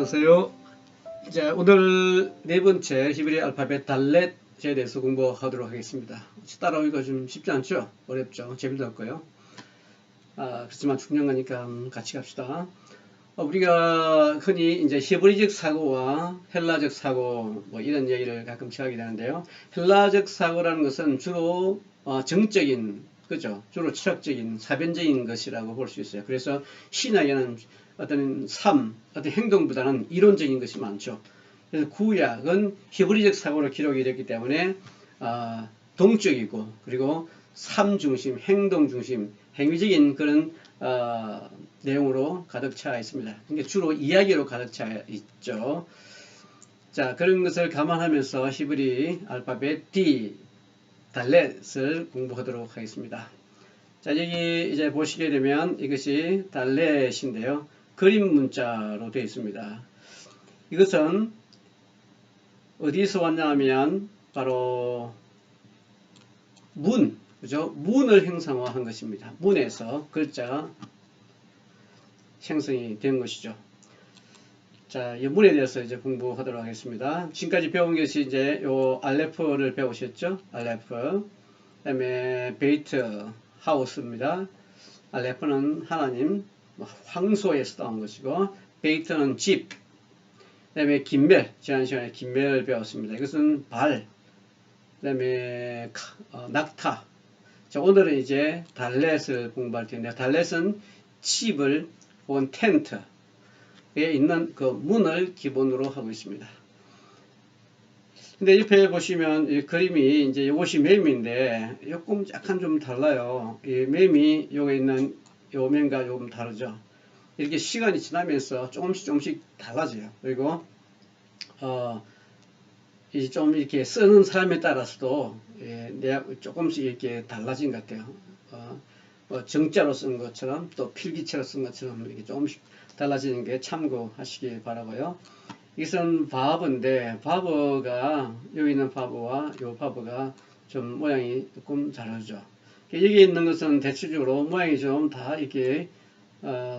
안녕하세요. 자, 오늘 네 번째 히브리 알파벳 달렛에 대해서 공부하도록 하겠습니다. 따라오기가 좀 쉽지 않죠? 어렵죠? 재미도 없고요. 그렇지만 중요한 거니까 같이 갑시다. 우리가 흔히 이제 히브리적 사고와 헬라적 사고 뭐 이런 얘기를 가끔씩 하게 되는데요. 헬라적 사고라는 것은 주로 정적인, 그죠? 주로 철학적인, 사변적인 것이라고 볼 수 있어요. 그래서 신학에는 어떤 어떤 행동보다는 이론적인 것이 많죠. 그래서 구약은 히브리적 사고로 기록이 됐기 때문에 동적이고, 그리고 삶 중심, 행동 중심, 행위적인 그런 내용으로 가득 차 있습니다. 그러니까 주로 이야기로 가득 차 있죠. 자, 그런 것을 감안하면서 히브리 알파벳 D, 달렛을 공부하도록 하겠습니다. 자, 여기 이제 보시게 되면 이것이 달렛인데요. 그림 문자로 되어 있습니다. 이것은 어디서 왔냐 하면 바로 문, 그죠? 문을 형상화한 것입니다. 문에서 글자가 생성이 된 것이죠. 자, 이 문에 대해서 이제 공부하도록 하겠습니다. 지금까지 배운 것이 이제 요 알레프를 배우셨죠? 알레프. 그다음에 베이트, 하우스입니다. 알레프는 하나님, 황소에서 나온 것이고, 베이트는 집. 그다음에 긴멜, 지난 시간에 긴멜을 배웠습니다. 이것은 발. 그다음에 낙타. 자, 오늘은 이제 달렛을 공부할 텐데, 달렛은 칩을 혹은 텐트에 있는 그 문을 기본으로 하고 있습니다. 근데 옆에 보시면 이 그림이 이제 이것이 맴인데 조금 약간 좀 달라요. 이 맴이 여기 있는 요 면과 조금 다르죠. 이렇게 시간이 지나면서 조금씩 달라져요. 그리고 이 좀 이렇게 쓰는 사람에 따라서도 조금씩 이렇게 달라진 것 같아요. 정자로 쓴 것처럼 또 필기체로 쓴 것처럼 이렇게 조금씩 달라지는 게 참고하시기 바라고요. 이것은 바버인데 바버가 여기 있는 바버와 이 바버가 좀 모양이 조금 다르죠. 여기 있는 것은 대체적으로 모양이 좀 다 이렇게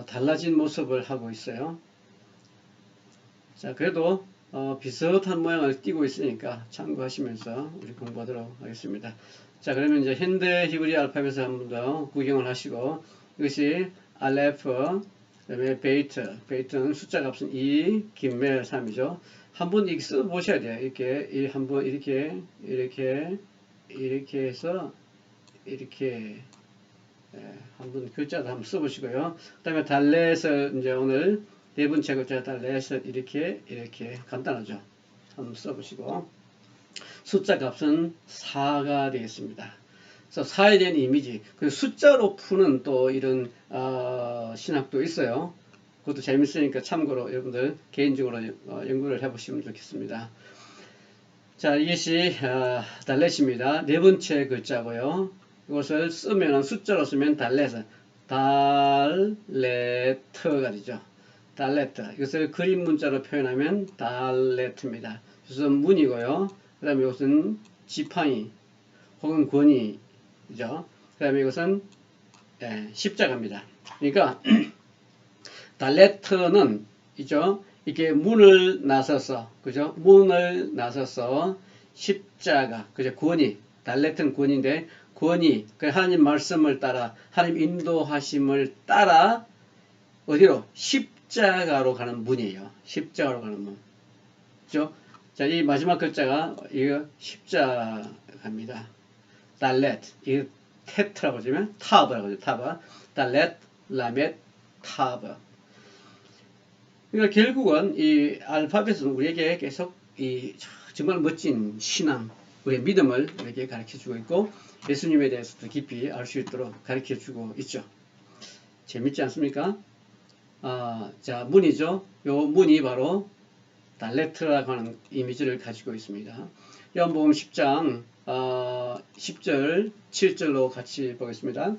달라진 모습을 하고 있어요. 자, 그래도 비슷한 모양을 띠고 있으니까 참고하시면서 우리 공부하도록 하겠습니다. 자, 그러면 이제 현대 히브리 알파벳을 한 번 더 구경을 하시고, 이것이 알레프, 그 다음에 베이트는 숫자 값은 2, 긴멜 3이죠. 한번 이렇게 써보셔야 돼요. 이렇게, 한번 이렇게 해서, 이렇게, 한번 글자도 한번 써보시고요. 그 다음에 달렛을 이제 오늘 네 번째 글자 달렛을 이렇게 간단하죠. 한번 써보시고 숫자 값은 4가 되겠습니다. 그래서 4에 대한 이미지, 그 숫자로 푸는 또 이런 신학도 있어요. 그것도 재밌으니까 참고로 여러분들 개인적으로 연구를 해보시면 좋겠습니다. 자, 이것이 달렛입니다. 네 번째 글자고요. 이것을 쓰면 숫자로 쓰면 달렛, 달레트가 되죠. 달레트. 이것을 그림 문자로 표현하면 달레트입니다. 그래서 문이고요. 그 다음에 이것은 지팡이 혹은 권위죠. 그 다음에 이것은 십자가입니다. 그러니까 달레트는 이죠. 이렇게 문을 나서서, 그죠? 문을 나서서 십자가, 그죠? 권위, 달레트는 권위인데, 권위, 그 하나님 말씀을 따라, 하나님 인도하심을 따라, 어디로? 십자가로 가는 문이에요. 십자가로 가는 문. 그죠? 자, 이 마지막 글자가, 이거 십자가입니다. 달렛, 이 테트라고 하면 타브라고 하죠. 타브. 달렛, 라멧, 타브. 그러니까 결국은 이 알파벳은 우리에게 계속 정말 멋진 신앙, 우리의 믿음을 우리에게 가르쳐 주고 있고 예수님에 대해서도 깊이 알 수 있도록 가르쳐 주고 있죠. 재밌지 않습니까? 자, 문이죠. 요 문이 바로 달레트라고 하는 이미지를 가지고 있습니다. 요한복음 10장 10절, 7절로 같이 보겠습니다.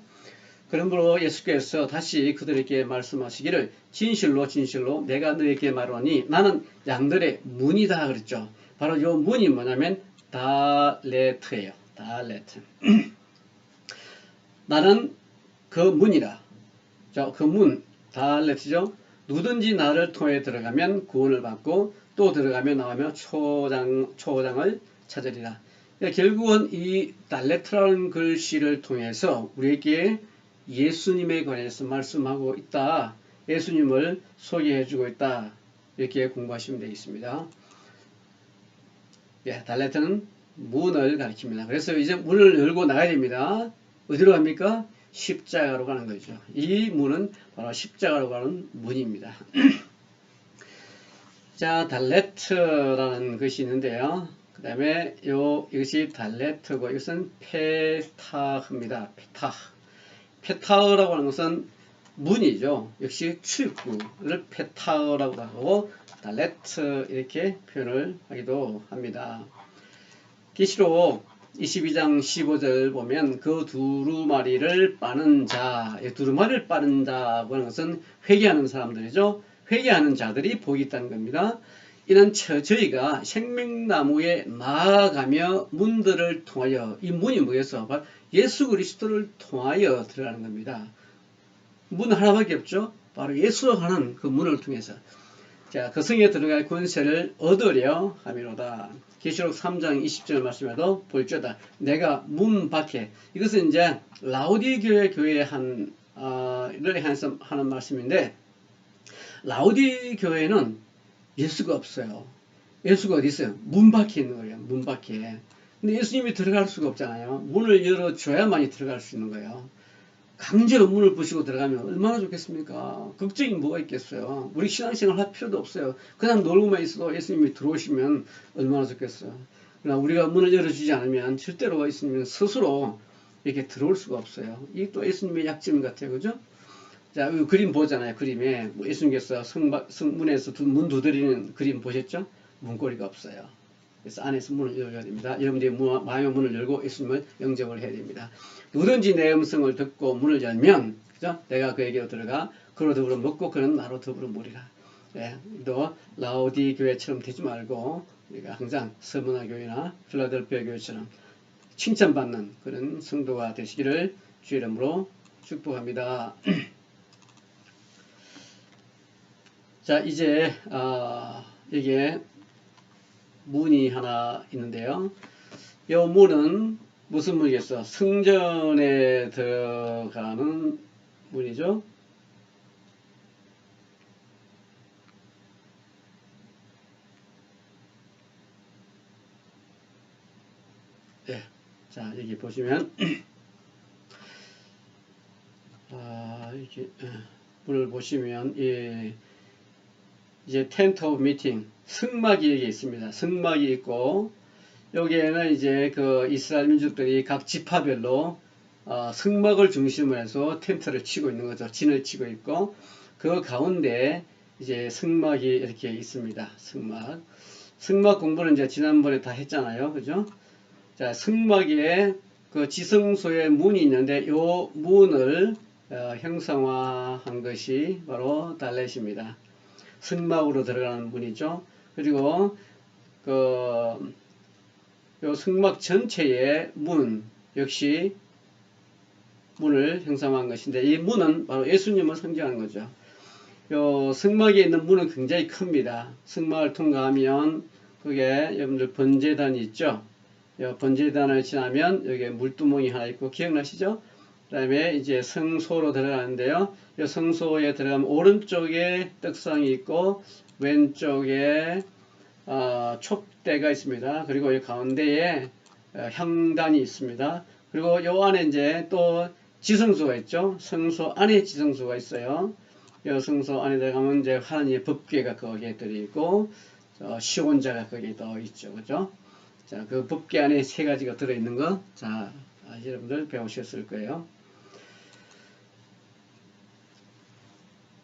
그러므로 예수께서 다시 그들에게 말씀하시기를 진실로 내가 너에게 말하니 나는 양들의 문이다 그랬죠. 바로 이 문이 뭐냐면 달레트예요. 달레트. 나는 그 문이다. 그 문, 달레트죠. 누구든지 나를 통해 들어가면 구원을 받고 또 들어가며 나오며 초장을 찾으리라. 그러니까 결국은 이 달레트라는 글씨를 통해서 우리에게 예수님에 관해서 말씀하고 있다. 예수님을 소개해주고 있다. 이렇게 공부하시면 되겠습니다. 예, 달레트는 문을 가리킵니다. 그래서 이제 문을 열고 나가야 됩니다. 어디로 갑니까? 십자가로 가는 거죠. 이 문은 바로 십자가로 가는 문입니다. 자, 달레트라는 것이 있는데요. 그 다음에 이것이 달레트고 이것은 페타흐입니다. 페타흐라고 하는 것은 문이죠. 역시 출입구를 페타흐라고 하고 달레트 이렇게 표현을 하기도 합니다. 계시록 22장 15절 보면 그 두루마리를 빠는 자, 두루마리를 빠는 자라고 하는 것은 회개하는 사람들이죠. 회개하는 자들이 복이 있다는 겁니다. 이는 저희가 생명나무에 나아가며 문들을 통하여, 이 문이 뭐겠어? 예수 그리스도를 통하여 들어가는 겁니다. 문 하나밖에 없죠. 바로 예수로 하는 그 문을 통해서 자, 그 성에 들어갈 권세를 얻으려 함이로다. 계시록 3장 20절 말씀에도 볼지어다 내가 문 밖에, 이것은 이제 라우디 교회에 를 향해서 하는 말씀인데, 라우디 교회는 예수가 없어요. 예수가 어디 있어요? 문 밖에 있는 거예요. 문 밖에. 근데 예수님이 들어갈 수가 없잖아요. 문을 열어줘야만이 들어갈 수 있는 거예요. 강제로 문을 부시고 들어가면 얼마나 좋겠습니까? 걱정이 뭐가 있겠어요. 우리 신앙생활 할 필요도 없어요. 그냥 놀고만 있어도 예수님이 들어오시면 얼마나 좋겠어요. 그러나 우리가 문을 열어주지 않으면 절대로 예수님은 스스로 이렇게 들어올 수가 없어요. 이게 또 예수님의 약점 같아요. 그죠? 자, 이 그림 보잖아요. 그림에 예수님께서 성문에서 문 두드리는 그림 보셨죠? 문고리가 없어요. 그래서 안에서 문을 열어야 됩니다. 여러분들이 마음의 문을 열고 예수님을 영접을 해야 됩니다. 누구든지 내 음성을 듣고 문을 열면, 그죠? 내가 그에게로 들어가 그로 더불어 먹고 그는 나로 더불어 먹으리라. 예, 또 라오디 교회처럼 되지 말고 우리가 항상 서문화 교회나 필라델피아 교회처럼 칭찬받는 그런 성도가 되시기를 주의 이름으로 축복합니다. 자, 이제 여기에 문이 하나 있는데요. 이 문은 무슨 문이겠어? 성전에 들어가는 문이죠. 네. 자, 여기 보시면 이렇게 문을 보시면 이제 텐트 오브 미팅, 승막이 여기 있습니다. 승막이 있고 여기에는 이제 그 이스라엘 민족들이 각 지파별로 승막을 중심으로 해서 텐트를 치고 있는 거죠. 진을 치고 있고 그 가운데 이제 승막이 이렇게 있습니다. 승막 공부는 이제 지난번에 다 했잖아요. 그죠? 자, 승막에 그 지성소에 문이 있는데 이 문을 형상화한 것이 바로 달렛입니다. 승막으로 들어가는 문이죠. 그리고 요 승막 전체의 문 역시 문을 형상화한 것인데 이 문은 바로 예수님을 상징하는 거죠. 요 승막에 있는 문은 굉장히 큽니다. 승막을 통과하면 그게 여러분들 번제단이 있죠. 요 번제단을 지나면 여기에 물두멍이 하나 있고 기억나시죠? 그 다음에 이제 성소로 들어가는데요. 이 성소에 들어가면 오른쪽에 떡상이 있고 왼쪽에 촛대가 있습니다. 그리고 이 가운데에 향단이 있습니다. 그리고 요 안에 이제 또 지성소가 있죠. 성소 안에 지성소가 있어요. 이 성소 안에 들어가면 이제 하나님의 법궤가 거기에 들어있고 시온자가 거기에 더 있죠. 그죠? 자, 그 법궤 안에 세 가지가 들어있는 거, 자, 여러분들 배우셨을 거예요.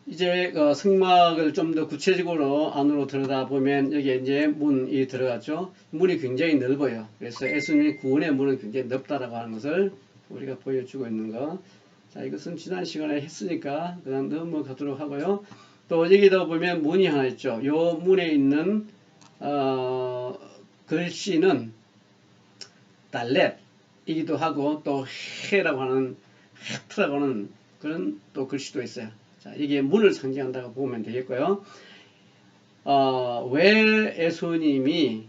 이제 승막을 좀 더 구체적으로 안으로 들여다보면 여기에 이제 문이 들어갔죠. 문이 굉장히 넓어요. 그래서 예수님의 구원의 문은 굉장히 넓다라고 하는 것을 우리가 보여주고 있는 거. 자, 이것은 지난 시간에 했으니까 그냥 넘어가도록 하고요. 또 여기다 보면 문이 하나 있죠. 요 문에 있는 글씨는 달렛이기도 하고 또 헤라고 하는 헤트라고 하는 그런 또 글씨도 있어요. 자, 이게 문을 상징한다고 보면 되겠고요. 왜 예수님이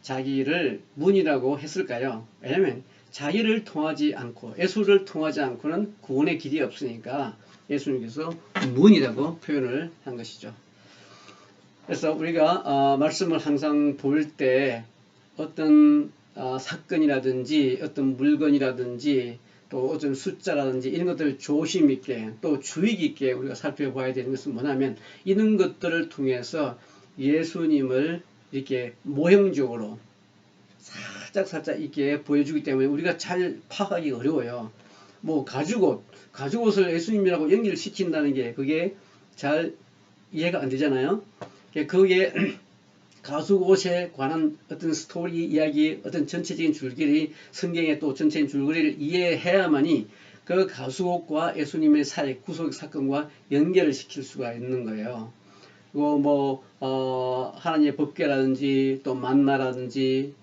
자기를 문이라고 했을까요? 왜냐면 자기를 통하지 않고 예수를 통하지 않고는 구원의 길이 없으니까 예수님께서 문이라고 표현을 한 것이죠. 그래서 우리가 말씀을 항상 볼 때 어떤 사건이라든지 어떤 물건이라든지 또 어떤 숫자라든지 이런 것들을 조심 있게 또 주의 깊게 우리가 살펴봐야 되는 것은 뭐냐면 이런 것들을 통해서 예수님을 이렇게 모형적으로 살짝 이렇게 보여주기 때문에 우리가 잘 파악하기 어려워요. 뭐 가죽옷을 예수님이라고 연기를 시킨다는 게 그게 잘 이해가 안 되잖아요. 그게 가죽옷에 관한 어떤 스토리 이야기, 어떤 전체적인 줄거리, 성경의 또 전체적인 줄거리를 이해해야만이 그 가죽옷과 예수님의 사회 구속 사건과 연결을 시킬 수가 있는 거예요. 그리고 뭐 하나님의 법궤라든지 또 만나라든지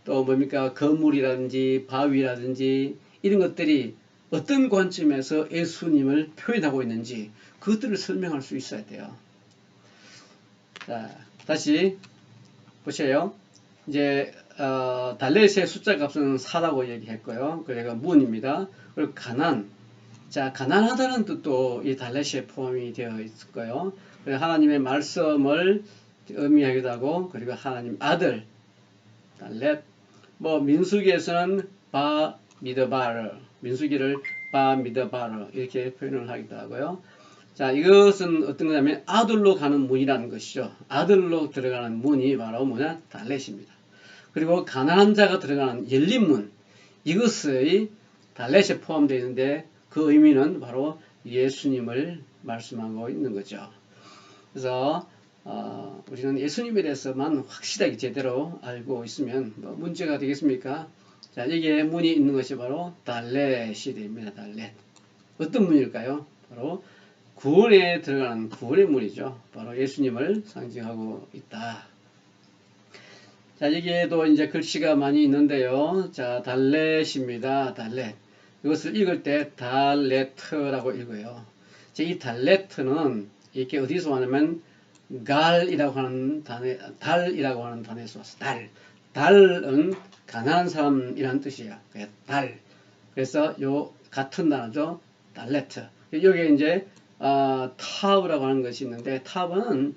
또 뭡니까 거물이라든지 바위라든지 이런 것들이 어떤 관점에서 예수님을 표현하고 있는지 그것들을 설명할 수 있어야 돼요. 자, 다시 보세요. 이제 달렛의 숫자 값은 4라고 얘기했고요. 그러니까 문입니다. 그리고 가난. 자, 가난하다는 뜻도 이 달렛에 포함이 되어 있을 거예요. 그리고 하나님의 말씀을 의미하기도 하고, 그리고 하나님 아들 달렛. 뭐 민수기에서는 바 미드바르, 민수기를 바 미드바르 이렇게 표현을 하기도 하고요. 자, 이것은 어떤 거냐면 아들로 가는 문이라는 것이죠. 아들로 들어가는 문이 바로 뭐냐? 달렛입니다. 그리고 가난한 자가 들어가는 열린 문, 이것의 달렛에 포함되어 있는데 그 의미는 바로 예수님을 말씀하고 있는 거죠. 그래서 우리는 예수님에 대해서만 확실하게 제대로 알고 있으면 뭐 문제가 되겠습니까? 자, 여기에 문이 있는 것이 바로 달렛이 됩니다. 달렛. 어떤 문일까요? 바로 구원에 들어가는 구원의 문이죠. 바로 예수님을 상징하고 있다. 자, 여기에도 이제 글씨가 많이 있는데요. 자, 달렛입니다. 달렛. 이것을 읽을 때 달레트라고 읽어요. 자, 이 달레트는 이렇게 어디서 왔냐면 갈이라고 하는 단어, 달이라고 하는 단어에서 왔어. 달. 달은 가난한 사람이라는 뜻이에요. 달. 그래서 요 같은 단어죠. 달레트. 여기에 이제 탑이라고 하는 것이 있는데 탑은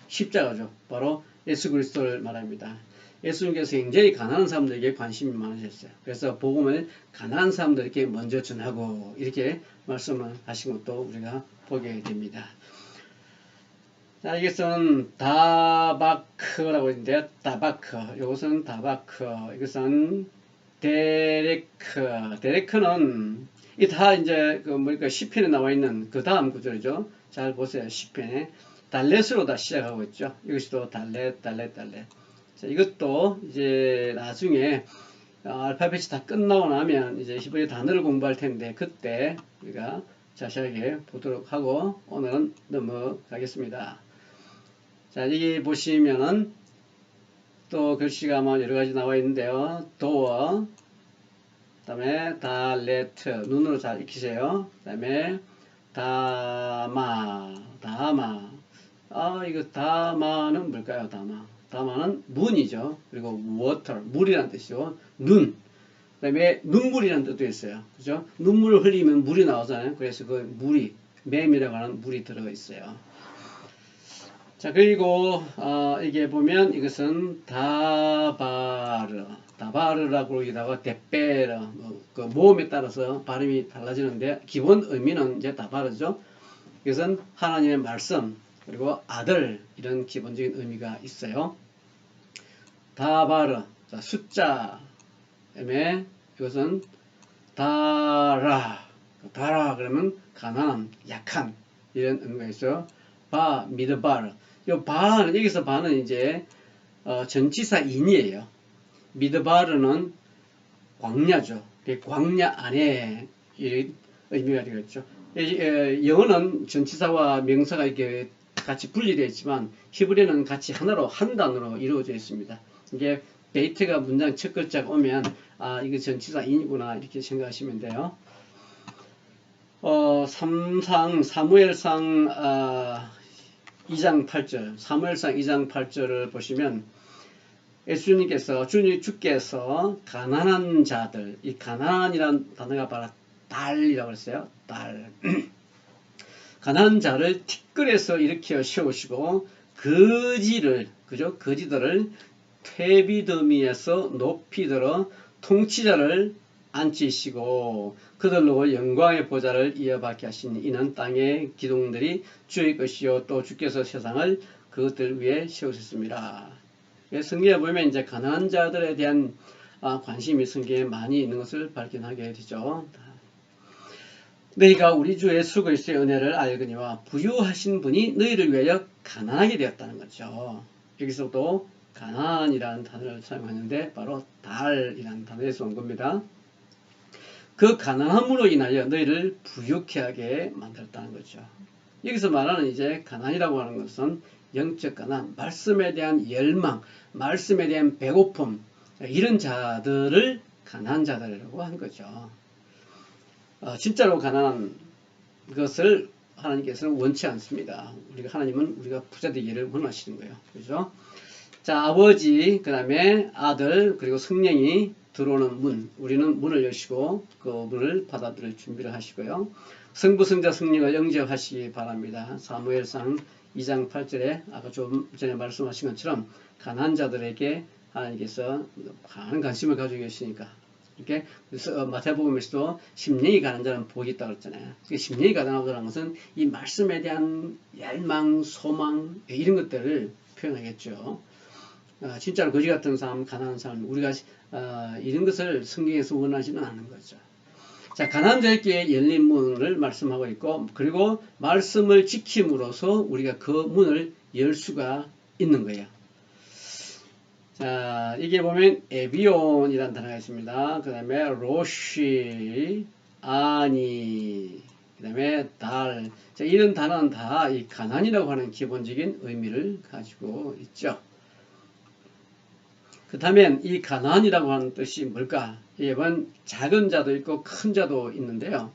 십자가죠. 바로 예수 그리스도를 말합니다. 예수님께서 굉장히 가난한 사람들에게 관심이 많으셨어요. 그래서 복음을 가난한 사람들에게 먼저 전하고 이렇게 말씀을 하신 것도 우리가 보게 됩니다. 자, 이것은 다바크라고 있는데요. 다바크. 이것은 다바크. 이것은 데레크. 데레크는 이 다 이제 그 뭐니까 시편에 나와 있는 그 다음 구절이죠. 잘 보세요. 시편에 달렛으로 다 시작하고 있죠. 이것이 또 달렛. 자, 이것도 이제 나중에 알파벳이 다 끝나고 나면 이제 히브리 단어를 공부할 텐데 그때 우리가 자세하게 보도록 하고 오늘은 넘어가겠습니다. 자, 여기 보시면은 또 글씨가 뭐 여러 가지 나와 있는데요. 도어, 그 다음에 달레트, 눈으로 잘 익히세요. 그 다음에 다마. 이거 다마는 뭘까요? 다마는 문이죠. 그리고 water, 물이라는 뜻이죠. 눈. 그 다음에 눈물이라는 뜻도 있어요. 그죠? 눈물을 흘리면 물이 나오잖아요. 그래서 그 물이, 맴이라고 하는 물이 들어있어요. 자, 그리고 이게 보면 이것은 다바르라고 여기다가 데베르, 그 모음에 따라서 발음이 달라지는데 기본 의미는 이제 다바르죠. 이것은 하나님의 말씀 그리고 아들 이런 기본적인 의미가 있어요. 다바르, 자, 숫자 다음에 이것은 다라 그러면 가난한, 약한 이런 의미가 있어요. 미드바르. 요 바는 여기서 바는 이제 전치사 인이에요. 미드바르는 광야죠. 광야 안에 이 의미가 되겠죠. 영어는 전치사와 명사가 이렇게 같이 분리되어 있지만 히브리어는 같이 하나로 한 단어로 이루어져 있습니다. 이게 베이트가 문장 첫 글자가 오면 이거 전치사 인이구나 이렇게 생각하시면 돼요. 사무엘상 2장 8절, 사무엘상 2장 8절을 보시면 예수님께서 주께서 가난한 자들, 이 가난이란 단어가 바로 달이라고 했어요. 달. 가난한 자를 티끌에서 일으켜 세우시고 거지들을 퇴비더미에서 높이 들어 통치자를 앉히시고 그들로 영광의 보좌를 이어받게 하시니 이는 땅의 기둥들이 주의 것이요 또 주께서 세상을 그것들 위에 세우셨습니다. 성경에 보면 이제 가난한 자들에 대한 관심이 성경에 많이 있는 것을 발견하게 되죠. 너희가 우리 주 예수 그리스도의 은혜를 알거니와 부유하신 분이 너희를 위하여 가난하게 되었다는 거죠. 여기서도 가난이라는 단어를 사용하는데 바로 달이라는 단어에서 온 겁니다. 그 가난함으로 인하여 너희를 부유케 하게 만들었다는 거죠. 여기서 말하는 이제 가난이라고 하는 것은 영적 가난, 말씀에 대한 열망, 말씀에 대한 배고픔, 이런 자들을 가난한 자들이라고 한 거죠. 진짜로 가난한 것을 하나님께서는 원치 않습니다. 하나님은 우리가 부자 되기를 원하시는 거예요. 그죠? 자, 아버지, 그 다음에 아들, 그리고 성령이 들어오는 문, 우리는 문을 여시고 그 문을 받아들일 준비를 하시고요. 성부, 성자, 성령을 영접하시기 바랍니다. 사무엘상 2장 8절에 아까 좀 전에 말씀하신 것처럼 가난한 자들에게 하나님께서 많은 관심을 가지고 계시니까 이렇게 그래서 마태복음에서도 심령이 가난한 자는 복이 있다고 그랬잖아요. 심령이 가난하다는 것은 이 말씀에 대한 열망, 소망 이런 것들을 표현하겠죠. 진짜로 거지 같은 사람, 가난한 사람, 우리가 이런 것을 성경에서 원하지는 않는 거죠. 자, 가난한 자에게 열린 문을 말씀하고 있고, 그리고 말씀을 지킴으로써 우리가 그 문을 열 수가 있는 거예요. 자, 이게 보면 에비온이라는 단어가 있습니다. 그 다음에 로시, 아니, 그 다음에 달. 자, 이런 단어는 다 이 가난이라고 하는 기본적인 의미를 가지고 있죠. 그 다음에 이 가난이라고 하는 뜻이 뭘까? 이게 보면 작은 자도 있고 큰 자도 있는데요.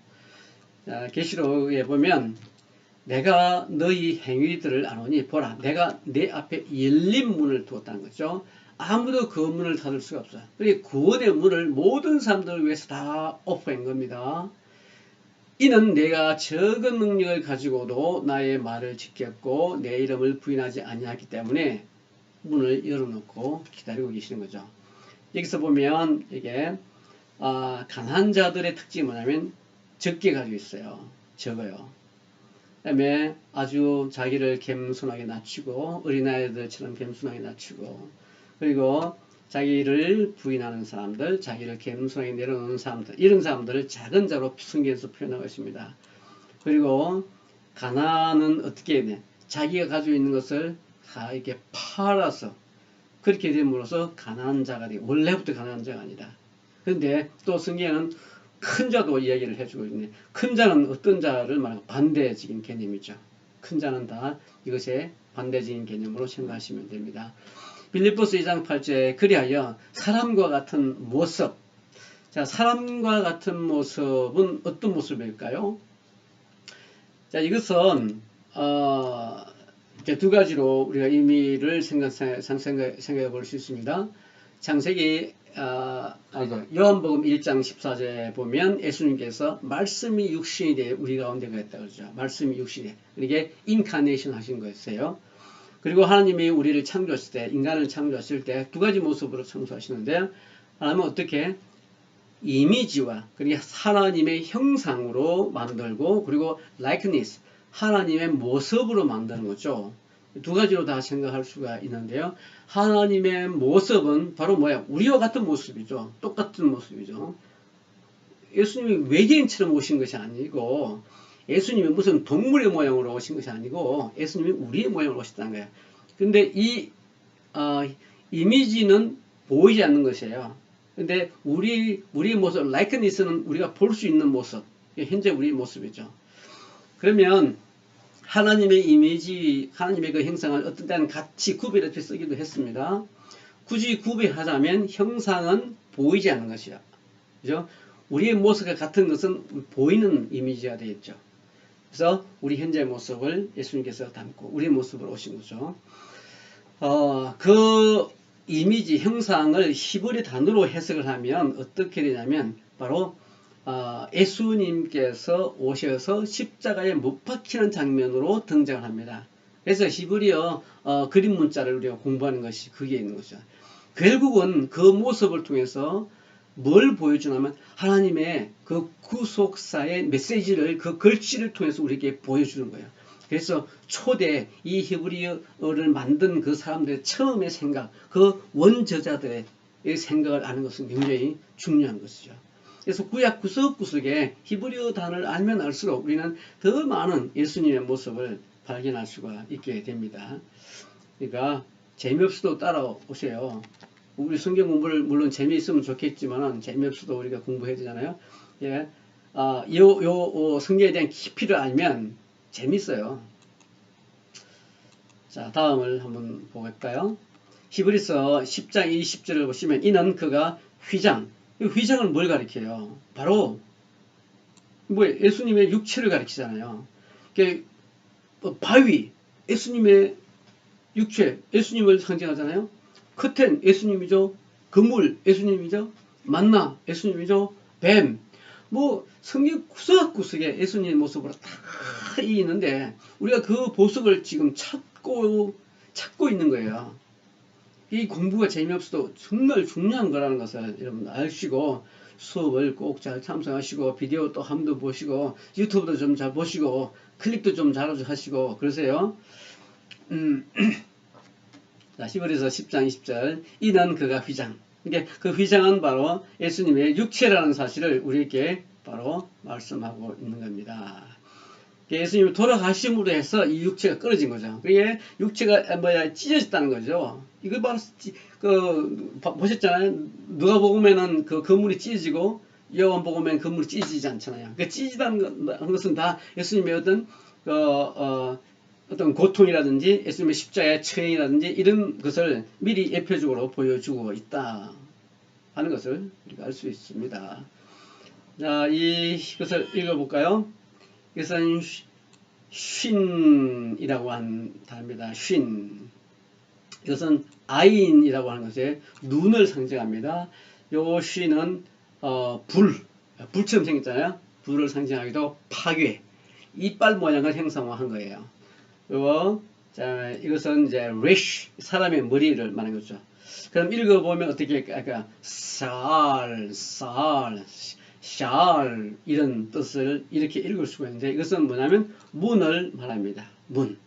자, 계시록에 보면 내가 너희 행위들을 아노니 보라, 내가 내 앞에 열린 문을 두었다는 거죠. 아무도 그 문을 닫을 수가 없어요. 그리고 구원의 문을 모든 사람들을 위해서 다 오픈한 겁니다. 이는 내가 적은 능력을 가지고도 나의 말을 지켰고 내 이름을 부인하지 아니하기 때문에 문을 열어놓고 기다리고 계시는 거죠. 여기서 보면 이게 가난한 자들의 특징이 뭐냐면 적게 가지고 있어요. 적어요. 그 다음에 아주 자기를 겸손하게 낮추고 어린아이들처럼 겸손하게 낮추고 그리고 자기를 부인하는 사람들, 자기를 겸손하게 내려놓는 사람들, 이런 사람들을 작은 자로 성경에서 표현하고 있습니다. 그리고 가난은 어떻게 해야 돼? 자기가 가지고 있는 것을 다 이렇게 팔아서 그렇게 됨으로써 가난한 자가 되고 원래부터 가난한 자가 아니다. 그런데 또 성경에는 큰 자도 이야기를 해주고 있네. 큰 자는 어떤 자를 말하고 반대적인 개념이죠. 큰 자는 다 이것에 반대적인 개념으로 생각하시면 됩니다. 빌립보서 2장 8절에 그리하여 사람과 같은 모습. 자, 사람과 같은 모습은 어떤 모습일까요? 자, 이것은 이제 두 가지로 우리가 의미를 생각해 볼 수 있습니다. 창세기 요한복음 1장 14절에 보면 예수님께서 말씀이 육신이 되어 우리 가운데 거했다 그러죠. 말씀이 육신이 돼. 이게 인카네이션 하신 거였어요. 그리고 하나님이 우리를 창조하실 때, 인간을 창조하실 때 두 가지 모습으로 창조하시는데요. 하나님은 어떻게? 이미지와 그리고 하나님의 형상으로 만들고 그리고 likeness, 하나님의 모습으로 만드는 거죠. 두 가지로 다 생각할 수가 있는데요. 하나님의 모습은 바로 뭐야? 우리와 같은 모습이죠. 똑같은 모습이죠. 예수님이 외계인처럼 오신 것이 아니고 예수님이 무슨 동물의 모양으로 오신 것이 아니고 예수님이 우리의 모양으로 오셨다는 거예요. 근데 이 이미지는 보이지 않는 것이에요. 근데 우리의 모습, likeness는 우리가 볼 수 있는 모습, 현재 우리의 모습이죠. 그러면 하나님의 이미지, 하나님의 그 형상을 어떤 때는 같이 구별해서 쓰기도 했습니다. 굳이 구별하자면 형상은 보이지 않는 것이야. 그죠? 우리의 모습과 같은 것은 보이는 이미지가 되겠죠. 그래서 우리 현재 모습을 예수님께서 담고 우리의 모습을 오신 거죠. 그 이미지 형상을 히브리 단어로 해석을 하면 어떻게 되냐면 바로 예수님께서 오셔서 십자가에 못 박히는 장면으로 등장을 합니다. 그래서 히브리어 그림 문자를 우리가 공부하는 것이 그게 있는 거죠. 결국은 그 모습을 통해서 뭘 보여주냐면 하나님의 그 구속사의 메시지를 그 글씨를 통해서 우리에게 보여주는 거예요. 그래서 초대 이 히브리어를 만든 그 사람들의 처음의 생각, 그 원저자들의 생각을 아는 것은 굉장히 중요한 것이죠. 그래서 구약 구석구석에 히브리어 단어를 알면 알수록 우리는 더 많은 예수님의 모습을 발견할 수가 있게 됩니다. 그러니까 재미없어도 따라오세요. 우리 성경 공부를 물론 재미있으면 좋겠지만 재미없어도 우리가 공부해야 되잖아요. 예, 성경에 대한 깊이를 알면 재밌어요. 자, 다음을 한번 볼까요? 히브리서 10장 20절을 보시면 이는 그가 휘장, 휘장은 뭘 가리켜요? 바로 예수님의 육체를 가리키잖아요. 바위, 예수님의 육체, 예수님을 상징하잖아요. 커튼, 예수님이죠. 그물, 예수님이죠. 만나, 예수님이죠. 뱀, 성경 구석구석에 예수님의 모습으로 다 있는데 우리가 그 모습을 지금 찾고 있는 거예요. 이 공부가 재미없어도 정말 중요한 거라는 것을 여러분 아시고 수업을 꼭 잘 참석하시고 비디오 또 한 번 보시고 유튜브도 좀 잘 보시고 클릭도 좀 잘 하시고 그러세요. 자, 히브리서 10장 20절 이는 그가 휘장. 그러니까 그 휘장은 바로 예수님의 육체라는 사실을 우리에게 바로 말씀하고 있는 겁니다. 예수님이 돌아가심으로 해서 이 육체가 끊어진 거죠. 그게 육체가 찢어졌다는 거죠. 이거 바로 보셨잖아요. 누가복음에는 그 건물이 찢어지고 요한복음에는 건물이 찢어지지 않잖아요. 그 찢어지다는 것은 다 예수님의 어떤 고통이라든지 예수님의 십자가의 처형이라든지 이런 것을 미리 예표적으로 보여주고 있다 하는 것을 우리가 알 수 있습니다. 자, 이것을 읽어볼까요? 이것은 쉰이라고 한 단어입니다. 쉰. 이것은 아인이라고 하는 것에 눈을 상징합니다. 요 쉰은 불처럼 생겼잖아요. 불을 상징하기도 파괴, 이빨 모양을 형상화한 거예요. 그리고 이것은 이제 레쉬, 사람의 머리를 말하는 거죠. 그럼 읽어보면 어떻게 할까? 샬 이런 뜻을 이렇게 읽을 수가 있는데 이것은 뭐냐면 문을 말합니다. 문.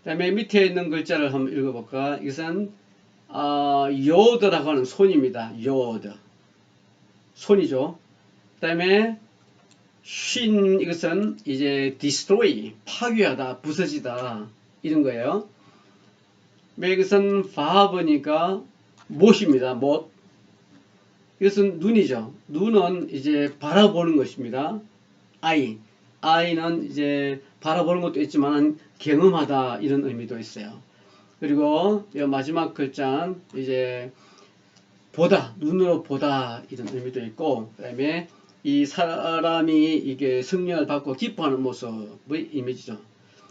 그 다음에 밑에 있는 글자를 한번 읽어볼까? 이것은 요드라고 하는 손입니다. 요드. 손이죠. 그 다음에 쉰 이것은 이제 destroy 파괴하다 부서지다 이런 거예요. 이것은 바하버니까 못입니다. 못. 이것은 눈이죠. 눈은 이제 바라보는 것입니다. 아이는 이제 바라보는 것도 있지만 경험하다 이런 의미도 있어요. 그리고 마지막 글자는 이제 보다, 눈으로 보다 이런 의미도 있고, 그다음에 이 사람이 이게 승리를 받고 기뻐하는 모습의 이미지죠.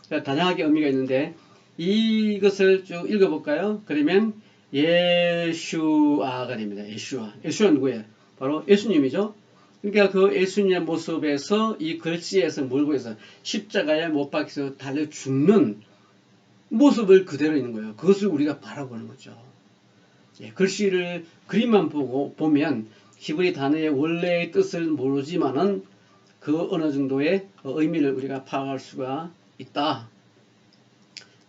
그러니까 다양하게 의미가 있는데 이것을 쭉 읽어볼까요? 그러면 예슈아가 됩니다. 예슈아는 누구예요? 바로 예수님이죠. 그러니까 그 예수님의 모습에서 이 글씨에서 뭘 보여서 십자가에 못 박혀서 달려 죽는 모습을 그대로 있는 거예요. 그것을 우리가 바라보는 거죠. 글씨를 그림만 보면 히브리 단어의 원래의 뜻을 모르지만은 그 어느 정도의 의미를 우리가 파악할 수가 있다.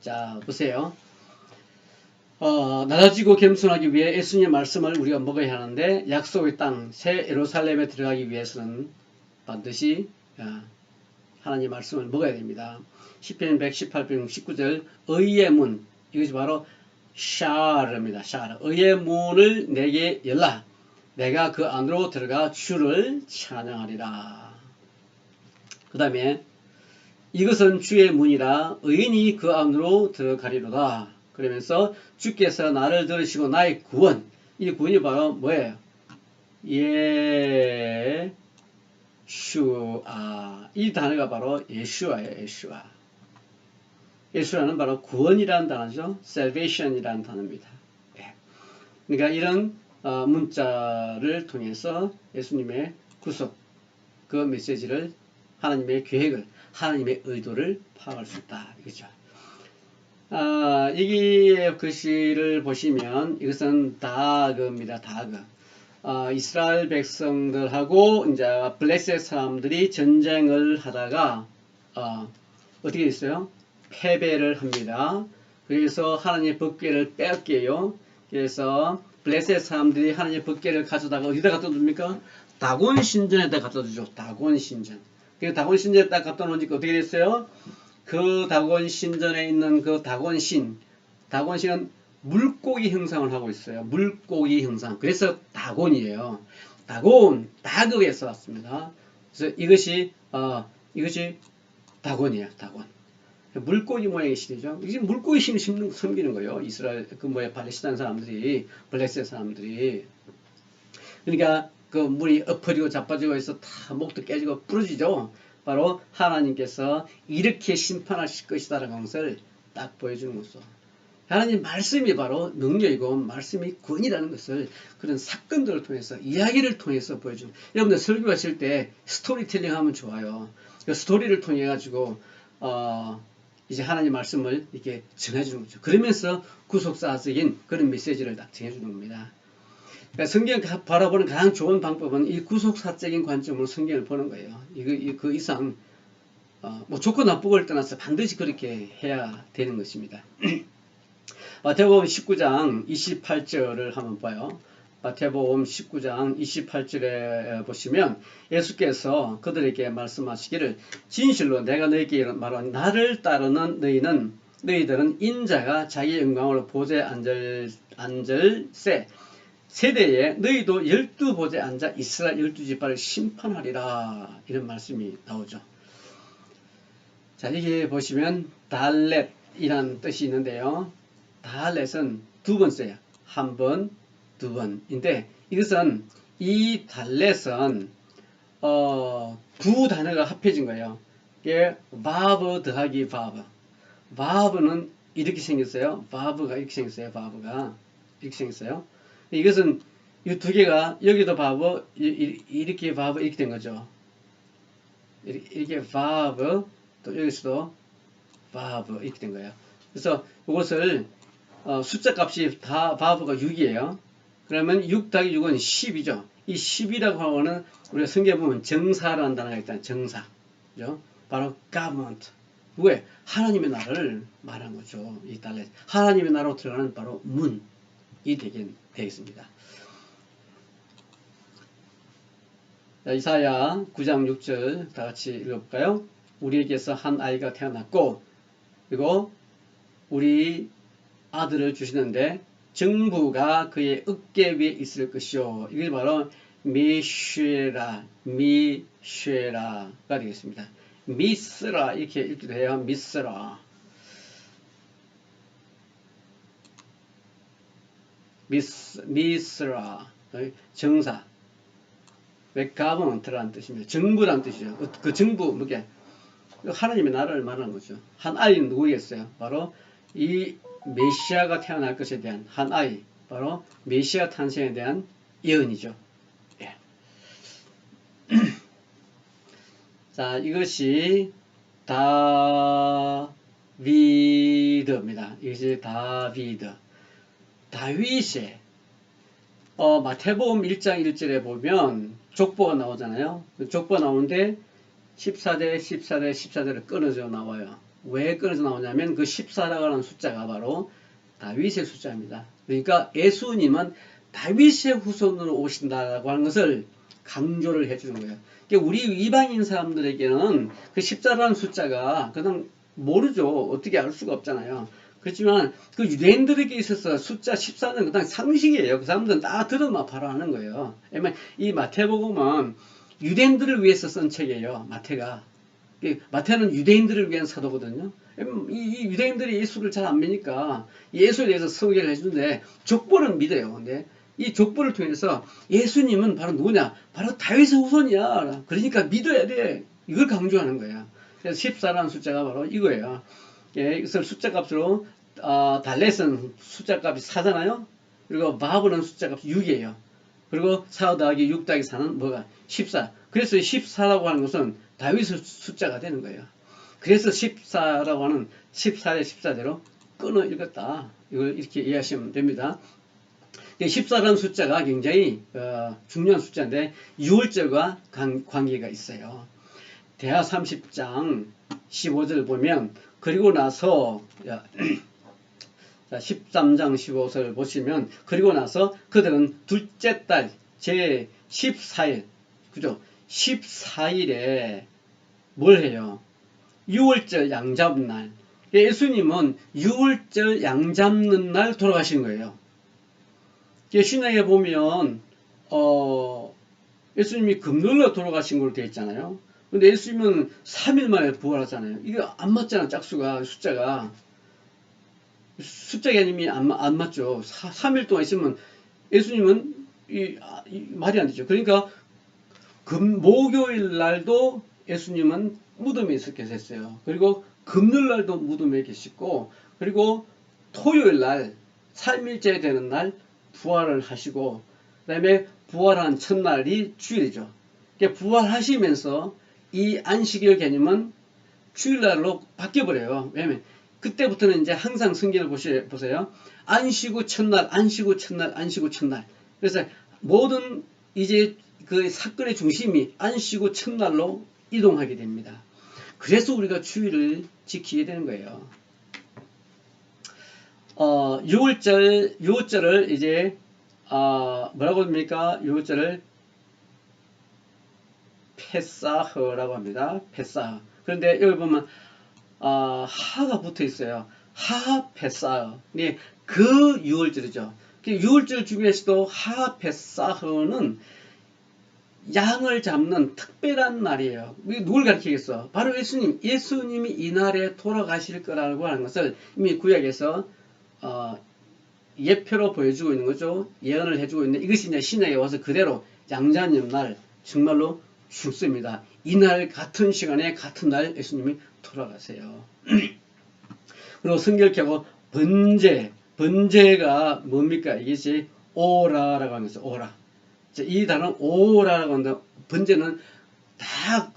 자, 보세요. 낮아지고 겸손하기 위해 예수님의 말씀을 우리가 먹어야 하는데 약속의 땅, 새 예루살렘에 들어가기 위해서는 반드시 하나님의 말씀을 먹어야 됩니다. 시편 118편 19절 의의 문, 이것이 바로 샤르입니다. 샤르. 의의 문을 내게 열라. 내가 그 안으로 들어가 주를 찬양하리라. 그 다음에 이것은 주의 문이라 의인이 그 안으로 들어가리로다. 그러면서 주께서 나를 들으시고 나의 구원, 이 구원이 바로 뭐예요? 예슈아. 이 단어가 바로 예슈아예요. 예슈아. 예수라는 바로 구원이라는 단어죠. salvation이라는 단어입니다. 예. 그러니까 이런 문자를 통해서 예수님의 구속, 그 메시지를, 하나님의 계획을, 하나님의 의도를 파악할 수 있다. 이거죠. 여기에 글씨를 보시면 이것은 다그입니다. 다그. 이스라엘 백성들하고 이제 블레셋 사람들이 전쟁을 하다가 어떻게 됐어요? 패배를 합니다. 그래서 하나님의 법궤를 뺏겨요. 그래서 블레셋 사람들이 하나님의 법궤를 가져다가 어디다 갖다 둡니까? 다곤 신전에다 갖다 두죠. 다곤 신전. 그 다곤 신전에다 갖다 놓으니까 어떻게 됐어요? 그 다곤 신전에 있는 그 다곤신은 물고기 형상을 하고 있어요. 물고기 형상. 그래서 다곤이에요. 다곤, 다그에서 왔습니다. 그래서 이것이 다곤이에요. 다곤. 물고기 모양의 신이죠. 이게 물고기 신을 섬기는 거예요. 이스라엘, 팔레스타인 사람들이, 블레셋 사람들이. 그러니까 그 물이 엎어지고 자빠지고 해서 다 목도 깨지고 부러지죠. 바로 하나님께서 이렇게 심판하실 것이다라는 것을 딱 보여주는 것이죠. 하나님 말씀이 바로 능력이고 말씀이 구원이라는 것을 그런 사건들을 통해서, 이야기를 통해서 보여주는. 여러분들 설교하실 때 스토리텔링 하면 좋아요. 그 스토리를 통해 가지고 이제 하나님 말씀을 이렇게 전해주는 거죠. 그러면서 구속사적인 그런 메시지를 딱 전해주는 겁니다. 그러니까 성경 바라보는 가장 좋은 방법은 이 구속사적인 관점으로 성경을 보는 거예요. 그 이상 뭐 좋고 나쁘고를 떠나서 반드시 그렇게 해야 되는 것입니다. 마태복음 19장 28절을 한번 봐요. 마태복음 19장 28절에 보시면 예수께서 그들에게 말씀하시기를 진실로 내가 너희에게 말한 나를 따르는 너희들은 인자가 자기 영광으로 보좌에 앉을 세대에 너희도 12보좌에 앉아 이스라엘 12지파를 심판하리라. 이런 말씀이 나오죠. 자, 여기 보시면 달렛이라는 뜻이 있는데요. 달렛은 두 번 써요. 한 번, 두 번인데 이것은 이 달렛은 두 단어가 합해진 거예요. 이게 바브 더하기 바브. 바브는 이렇게 생겼어요. 바브가 이렇게 생겼어요. 바브가 이렇게 생겼어요. 이것은 이 두 개가 여기도 바브 이렇게 바브 이렇게 된 거죠. 이렇게 바브 또 여기서도 바브 이렇게 된 거예요. 그래서 이것을 숫자 값이 다 바브가 6이에요. 그러면 6 더하기 6은 10이죠. 이 10이라고 하고는 우리가 성경에 보면 정사라는 단어가 있잖아요. 정사. 그죠? 바로 government. 왜? 하나님의 나라를 말한 거죠. 이 달렛. 하나님의 나라로 들어가는 바로 문이 되겠습니다. 자, 이사야 9장 6절 다 같이 읽어볼까요? 우리에게서 한 아이가 태어났고 그리고 우리 아들을 주시는데 정부가 그의 어깨 위에 있을 것이요. 이게 바로 미쉐라가 되겠습니다. 미스라 이렇게 읽기도 해요. 미스라. 미스라 정사. government라는 뜻입니다. 정부라는 뜻이죠. 그 정부 뭐게 하나님의 나라를 말하는 거죠. 한 아이는 누구겠어요? 바로 이 메시아가 태어날 것에 대한 한 아이, 바로 메시아 탄생에 대한 예언이죠. 예. 자, 이것이 다비드입니다. 이것이 다비드. 다윗의 마태복음 1장 1절에 보면 족보가 나오잖아요. 족보가 나오는데 14대, 14대, 14대를 끊어져 나와요. 왜 끊어져 나오냐면 그 14라고 하는 숫자가 바로 다윗의 숫자입니다. 그러니까 예수님은 다윗의 후손으로 오신다라고 하는 것을 강조를 해주는 거예요. 그러니까 우리 이방인 사람들에게는 그 14라는 숫자가 그냥 모르죠. 어떻게 알 수가 없잖아요. 그렇지만 그 유대인들에게 있어서 숫자 14는 그냥 상식이에요. 그 사람들은 다 들으면 바로 아는 거예요. 왜냐면 이 마태복음은 유대인들을 위해서 쓴 책이에요. 마태가. 마태는 유대인들을 위한 사도거든요. 이 유대인들이 예수를 잘 안 믿으니까 예수에 대해서 소개를 해주는데 족보는 믿어요. 근데 이 족보를 통해서 예수님은 바로 누구냐? 바로 다윗의 후손이야. 그러니까 믿어야 돼. 이걸 강조하는 거야. 그래서 14라는 숫자가 바로 이거예요. 예, 이것을 숫자 값으로 달렛은 숫자 값이 4잖아요. 그리고 바브는 숫자 값이 6이에요. 그리고 4 더하기 6 더하기 4는 뭐가? 14. 그래서 14라고 하는 것은 다윗의 숫자가 되는 거예요. 그래서 14라고 하는 14의 14대로 끊어 읽었다. 이걸 이렇게 이해하시면 됩니다. 14라는 숫자가 굉장히 중요한 숫자인데 6월절과 관계가 있어요. 대하 30장 15절 보면 그리고 나서 자, 13장 15절 보시면 그리고 나서 그들은 둘째 달 제 14일 그죠? 14일에 뭘 해요? 6월절 양 잡는 날. 예수님은 6월절 양 잡는 날 돌아가신 거예요. 신약에 보면 예수님이 금요일날 돌아가신 걸로 되어 있잖아요. 근데 예수님은 3일 만에 부활하잖아요. 이거 안 맞잖아. 짝수가 숫자가 개념이 안 맞죠. 3일 동안 있으면 예수님은 말이 안 되죠. 그러니까 목요일 날도 예수님은 무덤에 있을 계셨어요. 그리고 금요일 날도 무덤에 계시고 그리고 토요일 날 3일째 되는 날 부활을 하시고 그 다음에 부활한 첫날이 주일이죠. 그러니까 부활하시면서 이 안식일 개념은 주일날로 바뀌어버려요. 왜냐면 그때부터는 이제 항상 성경을 보세요. 안식후 첫날, 안식후 첫날, 안식후 첫날. 그래서 모든 이제 그 사건의 중심이 안식후 첫날로 이동하게 됩니다. 그래서 우리가 주일을 지키게 되는 거예요. 6월절을 이제 뭐라고 합니까? 6월절을 페사흐라고 합니다. 페사흐. 그런데 여기 보면 하가 붙어 있어요. 하 페사흐. 네, 그 6월절이죠. 6월절 중에서도 하 페사흐는 양을 잡는 특별한 날이에요. 누굴 가리키겠어? 바로 예수님. 예수님이 이날에 돌아가실 거라고 하는 것을 이미 구약에서 예표로 보여주고 있는 거죠. 예언을 해주고 있는 이것이 이제 신약에 와서 그대로 양자년 날 정말로 죽습니다. 이날 같은 시간에 같은 날 예수님이 돌아가세요. 그리고 성결케하고 번제가 뭡니까? 이것이 오라라고 하는 것이죠. 오라. 이 단어는 오라라고 하는데 번제는 다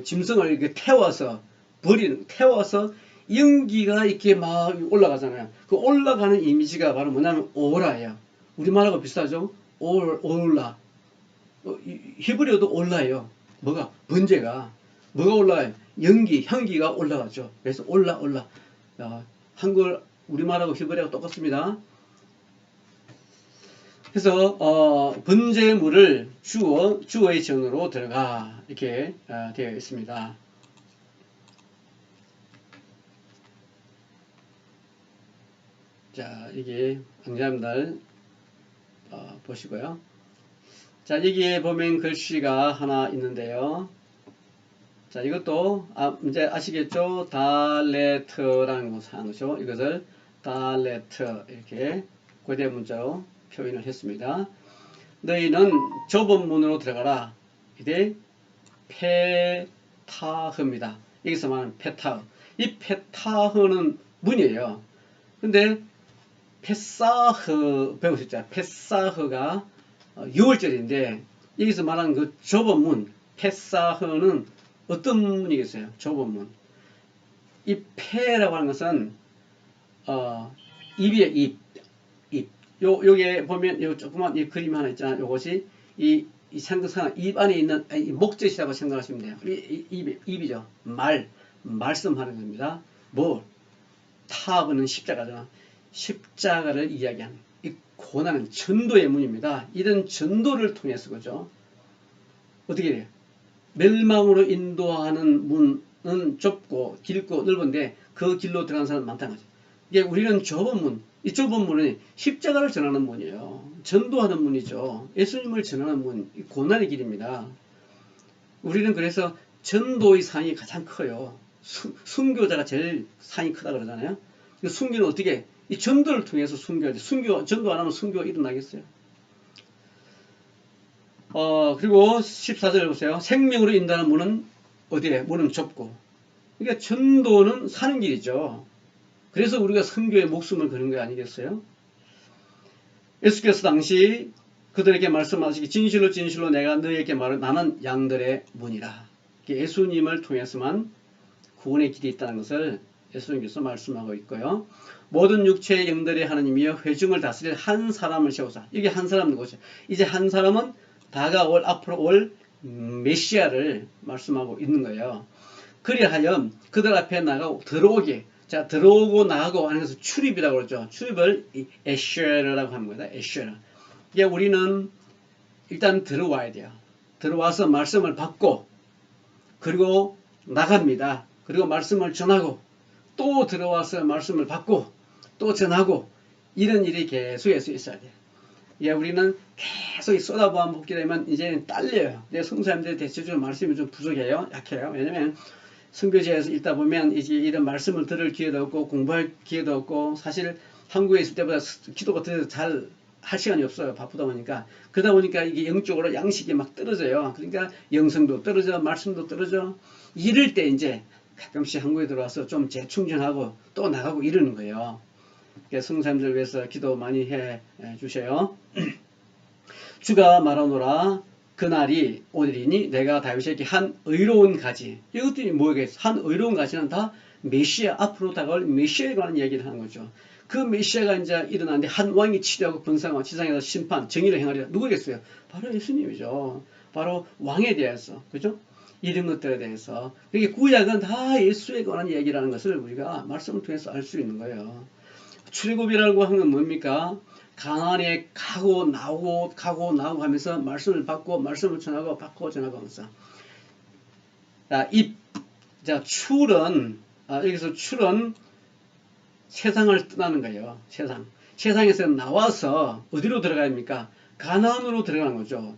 짐승을 이렇게 태워서 연기가 이렇게 막 올라가잖아요. 그 올라가는 이미지가 바로 뭐냐면 오라예요. 우리말하고 비슷하죠? 올라. 히브리어도 올라예요. 뭐가? 번제가. 뭐가 올라요? 향기가 올라가죠. 그래서 올라. 한글, 우리말하고 히브리어가 똑같습니다. 그래서 번제물을 주어의 전으로 들어가 이렇게 되어 있습니다. 자, 이게 강자님들 보시고요. 자, 여기에 보면 글씨가 하나 있는데요. 자, 이것도 이제 아시겠죠? 달레트라는 것을 하는 거죠. 이것을 달레트 이렇게 고대 문자로 표현을 했습니다. 너희는 좁은 문으로 들어가라. 이게 페타흐입니다. 여기서 말하는 페타흐. 이 페타흐는 문이에요. 근데 페사흐 배우셨죠? 페사흐가 6월절인데 여기서 말하는 그 좁은 문 페사흐는 어떤 문이겠어요? 좁은 문. 이 페라고 하는 것은 입이에요. 입. 요게 보면 요 조그만 이 그림 하나 있잖아요. 요것이 이 생각상 입 안에 있는 목젖이라고 생각하시면 돼요. 입이죠. 말씀하는 겁니다. 타브는 십자가잖아. 십자가를 이야기하는 이 고난은 전도의 문입니다. 이런 전도를 통해서 그죠. 어떻게 돼요? 멸망으로 인도하는 문은 좁고 길고 넓은데 그 길로 들어가는 사람 많다는 거죠. 이게 우리는 좁은 문, 이 좁은 문은 십자가를 전하는 문이에요. 전도하는 문이죠. 예수님을 전하는 문, 고난의 길입니다. 우리는 그래서 전도의 상이 가장 커요. 순교자가 제일 상이 크다 그러잖아요. 순교는 어떻게? 이 전도를 통해서 전도 안 하면 순교가 일어나겠어요? 그리고 14절 보세요. 생명으로 인도하는 문은 어디에? 문은 좁고. 그러니까 전도는 사는 길이죠. 그래서 우리가 선교에 목숨을 거는 거 아니겠어요? 예수께서 당시 그들에게 말씀하시기 진실로 진실로 내가 너희에게 말을 나는 양들의 문이라. 예수님을 통해서만 구원의 길이 있다는 것을 예수님께서 말씀하고 있고요. 모든 육체의 영들의 하나님이여 회중을 다스릴 한 사람을 세우사. 이게 한 사람 누구죠? 이제 한 사람은 다가올 앞으로 올 메시아를 말씀하고 있는 거예요. 그리하여 그들 앞에 나가고 들어오게. 자, 들어오고 나가고 하는 것을 출입이라고 그러죠. 출입을 에쉐르라고 하는 거다. 에쉐르. 이게 우리는 일단 들어와야 돼요. 들어와서 말씀을 받고 그리고 나갑니다. 그리고 말씀을 전하고 또 들어와서 말씀을 받고 또 전하고 이런 일이 계속해서 있어야 돼요. 예, 우리는 계속 쏟아부어 먹게 되면 이제 딸려요. 성사님들이 대체적으로 말씀이 좀 부족해요. 약해요. 왜냐면 선교제에서 읽다 보면 이제 이런 말씀을 들을 기회도 없고 공부할 기회도 없고 사실 한국에 있을 때보다 기도가 더 잘 할 시간이 없어요. 바쁘다 보니까. 그러다 보니까 이게 영적으로 양식이 막 떨어져요. 그러니까 영성도 떨어져, 말씀도 떨어져. 이럴 때 이제 가끔씩 한국에 들어와서 좀 재충전하고 또 나가고 이러는 거예요. 성사님들 위해서 기도 많이 해 주셔요. 주가 말하노라 그날이 오늘이니 내가 다윗에게 한 의로운 가지. 이것들이 뭐겠어? 한 의로운 가지는 다 메시아, 앞으로 다가올 메시아에 관한 이야기를 하는 거죠. 그 메시아가 이제 일어나는데 한 왕이 치료하고 번성하고 지상에서 심판, 정의를 행하리라. 누구겠어요? 바로 예수님이죠. 바로 왕에 대해서. 그죠? 이런 것들에 대해서. 이게 구약은 다 예수에 관한 이야기라는 것을 우리가 말씀을 통해서 알 수 있는 거예요. 출애굽이라고 하는 건 뭡니까? 가나안에 가고 나오고 하면서 말씀을 받고 말씀을 전하고 받고 전하고 하면서 출은 여기서 출은 세상을 떠나는 거예요. 세상에서 나와서 어디로 들어가야 합니까? 가나안으로 들어가는 거죠.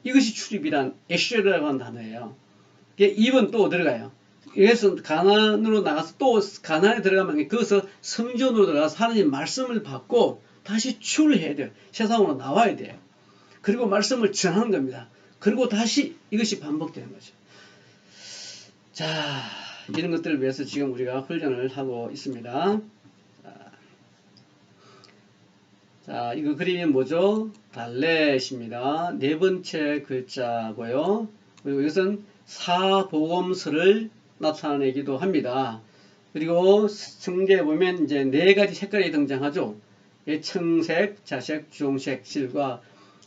이것이 출입이란 에쉐르라고 하는 단어예요. 입은 또 들어가요. 그래서 가나안으로 나가서 또 가나안에 들어가면 거기서 성전으로 들어가서 하나님 말씀을 받고 다시 출해야 돼요. 세상으로 나와야 돼요. 그리고 말씀을 전하는 겁니다. 그리고 다시 이것이 반복되는 거죠. 자, 이런 것들을 위해서 지금 우리가 훈련을 하고 있습니다. 자, 이거 그림이 뭐죠? 달렛입니다. 네 번째 글자고요. 그리고 이것은 사복음서를 나타내기도 합니다. 그리고 성경에 보면 이제 네 가지 색깔이 등장하죠. 청색, 자색, 주홍색, 실과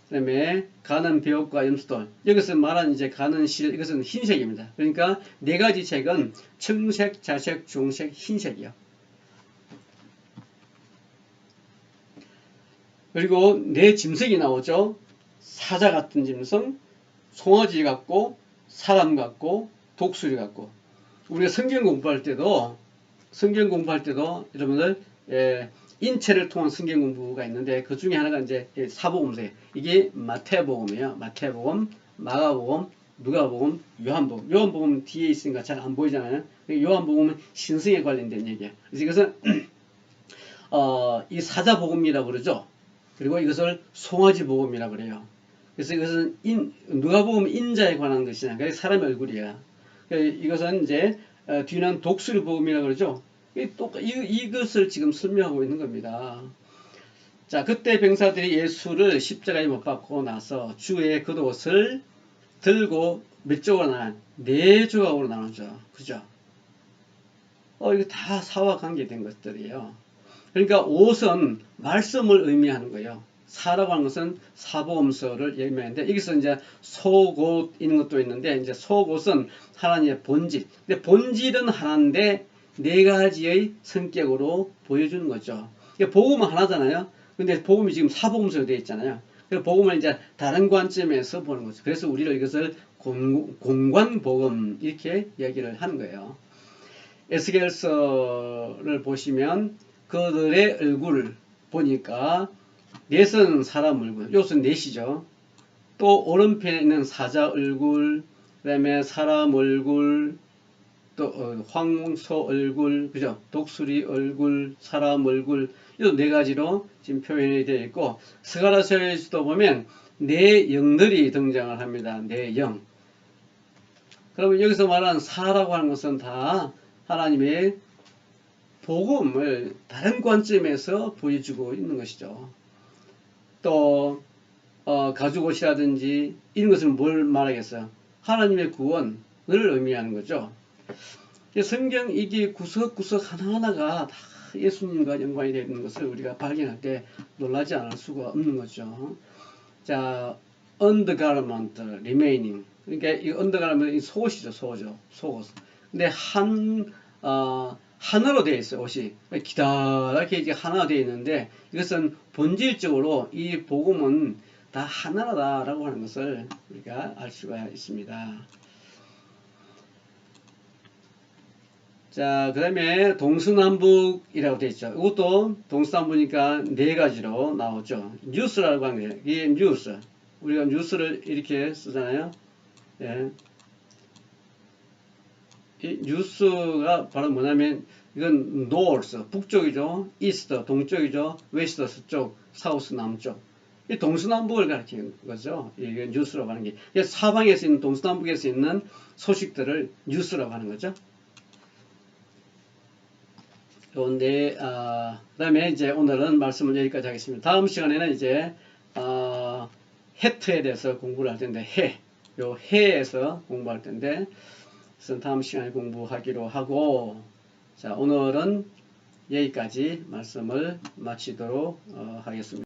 그다음에 가는 배옥과 염소돌. 여기서 말하는 이제 가는 실, 이것은 흰색입니다. 그러니까 네 가지 색은 청색, 자색, 주홍색, 흰색이요. 그리고 네 짐승이 나오죠. 사자 같은 짐승, 송아지 같고, 사람 같고, 독수리 같고. 우리가 성경 공부할 때도 여러분들 인체를 통한 성경 공부가 있는데 그 중에 하나가 이제 사복음서예요. 이게 마태복음이에요. 마태복음, 마가복음, 누가복음, 요한복음. 요한복음 뒤에 있으니까 잘 안 보이잖아요. 요한복음은 신성에 관련된 얘기예요. 그래서 이것은 이 사자복음이라고 그러죠. 그리고 이것을 송아지복음이라고 그래요. 그래서 이것은 누가복음 인자에 관한 것이냐. 그래서 사람의 얼굴이야. 이것은 이제 뒤는 독수리복음이라고 그러죠. 이것을 지금 설명하고 있는 겁니다. 자, 그때 병사들이 예수를 십자가에 못 박고 나서 주의 겉옷을 들고 몇 조각으로 나눠? 네 조각으로 나누죠. 그죠? 이거 다 사와 관계된 것들이에요. 그러니까 옷은 말씀을 의미하는 거예요. 사라고 하는 것은 사복음서를 의미하는데 여기서 이제 속옷 이런 것도 있는데 이제 속옷은 하나님의 본질. 근데 본질은 하나인데 네 가지의 성격으로 보여주는 거죠. 복음은 하나잖아요. 근데 복음이 지금 사복음서로 되어 있잖아요. 복음을 이제 다른 관점에서 보는 거죠. 그래서 우리가 이것을 공관복음 이렇게 얘기를 하는 거예요. 에스겔서를 보시면 그들의 얼굴을 보니까 넷은 사람 얼굴, 요것은 넷이죠. 또 오른편에 있는 사자 얼굴, 그 다음에 사람 얼굴, 또 황소 얼굴, 그죠? 독수리 얼굴, 사람 얼굴, 이 네 가지로 지금 표현이 되어 있고, 스가랴서에서도 보면 네 영들이 등장을 합니다. 네 영. 그러면 여기서 말하는 사라고 하는 것은 다 하나님의 복음을 다른 관점에서 보여주고 있는 것이죠. 또 가죽옷이라든지 이런 것은 뭘 말하겠어요? 하나님의 구원을 의미하는 거죠. 성경 이게 구석구석 하나하나가 다 예수님과 연관이 되어 있는 것을 우리가 발견할 때 놀라지 않을 수가 없는 거죠. 자, undergarment remaining. 그러니까 이 undergarment 속옷이죠, 속옷. 근데 하나로 되어 있어요, 옷이. 기다랗게 이제 하나 되어 있는데, 이것은 본질적으로 이 복음은 다 하나다라고 하는 것을 우리가 알 수가 있습니다. 자, 그 다음에 동서남북이라고 되어 있죠. 이것도 동서남북이니까 네 가지로 나오죠. 뉴스라고 하는 거예요. 이게 뉴스. 우리가 뉴스를 이렇게 쓰잖아요. 예. 이 뉴스가 바로 뭐냐면 이건 north, 북쪽이죠. east, 동쪽이죠. west, 서쪽, south, 남쪽. 이 동서남북을 가리키는 거죠. 이게 뉴스라고 하는 게. 사방에서 있는, 동서남북에서 있는 소식들을 뉴스라고 하는 거죠. 그런데 그 다음에 이제 오늘은 말씀을 여기까지 하겠습니다. 다음 시간에는 이제 해트에 대해서 공부를 할 텐데 요 해에서 공부할 텐데 그래서 다음 시간에 공부하기로 하고, 자, 오늘은 여기까지 말씀을 마치도록 하겠습니다.